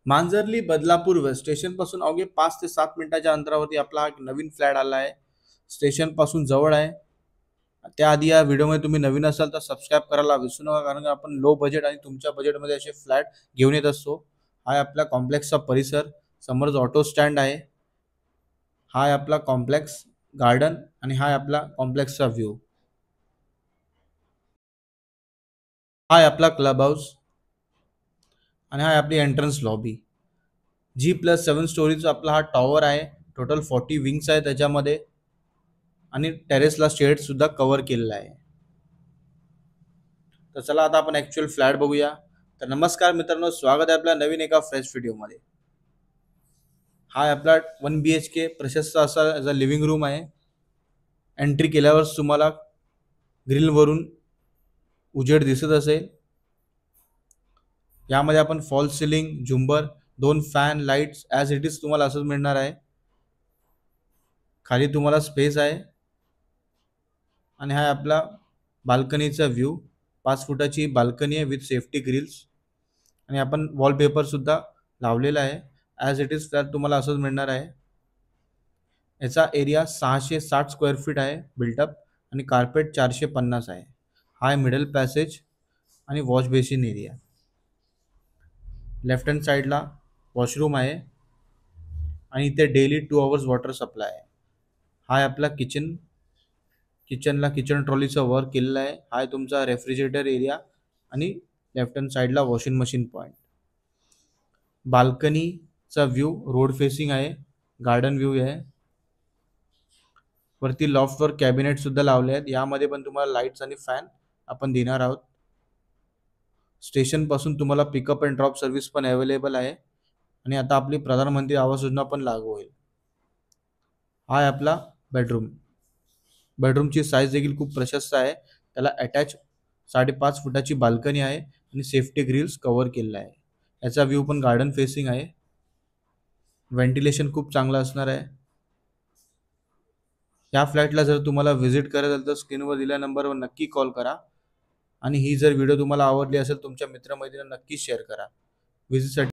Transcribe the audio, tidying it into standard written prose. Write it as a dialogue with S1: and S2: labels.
S1: मांजरली Badlapur waste station पासून अवघे 5 ते 7 मिनिटाच्या अंतरावरती आपला हा एक नवीन फ्लॅट आला आहे. स्टेशन पासून जवळ आहे. त्याआधी या व्हिडिओमध्ये तुम्ही नवीन असाल तर सबस्क्राईब करायला विसरू नका, कारण की आपण लो बजेट आणि तुमच्या बजेटमध्ये असे फ्लॅट घेऊन येत असतो. हा आहे आपल्या कॉम्प्लेक्सचा परिसर. समोरच ऑटो स्टँड आहे. हा आहे आपला कॉम्प्लेक्स गार्डन आणि हा आहे आपला कॉम्प्लेक्सचा व्ह्यू. हा आहे आपला क्लब हाऊस आणि हा आहे आपली एंट्रन्स लॉबी. G+7 स्टोरीचा आपला हा टॉवर आहे. टोटल 40 विंग्स आहे त्याच्यामध्ये आणि टेरेसला शेड सुद्धा कव्हर केलेला आहे. तर चला आता आपण ऍक्च्युअल फ्लॅट बघूया. तर नमस्कार मित्रांनो, स्वागत आहे आपल्या नवीन एका फ्रेश व्हिडिओमध्ये. हा आहे आपला 1 BHK प्रशस्त असा लिव्हिंग रूम आहे. एंट्री केल्यावर तुम्हाला ग्रिलवरून उजेड दिसत असेल. यामध्ये आपण फॉल सिलिंग, झुंबर, 2 fan, lights as it is तुम्हाला असंच मिळणार आहे. खाली तुम्हाला स्पेस आहे आणि हा आपला बाल्कनीचा व्ह्यू. 5 फुटाची बाल्कनी आहे विथ सेफ्टी ग्रिल्स आणि आपण वॉलपेपर सुद्धा लावलेला आहे. ॲज इट इज फ्लॅट तुम्हाला असंच मिळणार आहे. याचा एरिया 660 स्क्वेअर फीट आहे बिल्टअप आणि कार्पेट 450 आहे. हा आहे मिडल पॅसेज आणि wash basin area. Left hand साईडला वॉशरूम आहे आणि इथे डेली 2 आवर्स वॉटर सप्लाय आहे. हा आहे आपला किचनला किचन ट्रॉलीचा वर्क केलेला आहे. हा आहे तुमचा रेफ्रिजरेटर एरिया आणि लेफ्ट हँड साईडला वॉशिंग मशीन पॉईंट. बाल्कनीचा व्ह्यू रोड फेसिंग आहे. गार्डन व्ह्यू आहे. वरती लॉफ्टवर कॅबिनेट सुद्धा लावले आहेत. यामध्ये पण तुम्हाला लाईट्स आणि फॅन आपण देणार आहोत. स्टेशन पासून तुम्हाला पिकअप अँड ड्रॉप सर्व्हिस पण अवेलेबल आहे आणि आता आपली प्रधानमंत्री आवास योजना पण लागू होईल. हा आहे आपला बेडरूम. बेडरूमची साईज देखील खूप प्रशस्त आहे. त्याला अटॅच 5.5 फुटाची बाल्कनी आहे आणि सेफ्टी ग्रिल्स कव्हर केलेला आहे. याचा व्ह्यू पण गार्डन फेसिंग आहे. व्हेंटिलेशन खूप चांगलं असणार आहे. या फ्लॅटला जर तुम्हाला व्हिजिट करायचं असेल तर स्क्रीनवर दिलेल्या नंबरवर नक्की कॉल करा आणि ही जर व्हिडिओ तुम्हाला आवडली असेल तुमच्या मित्रमैत्रिणींना नक्की शेअर करा. व्हिजिटसाठी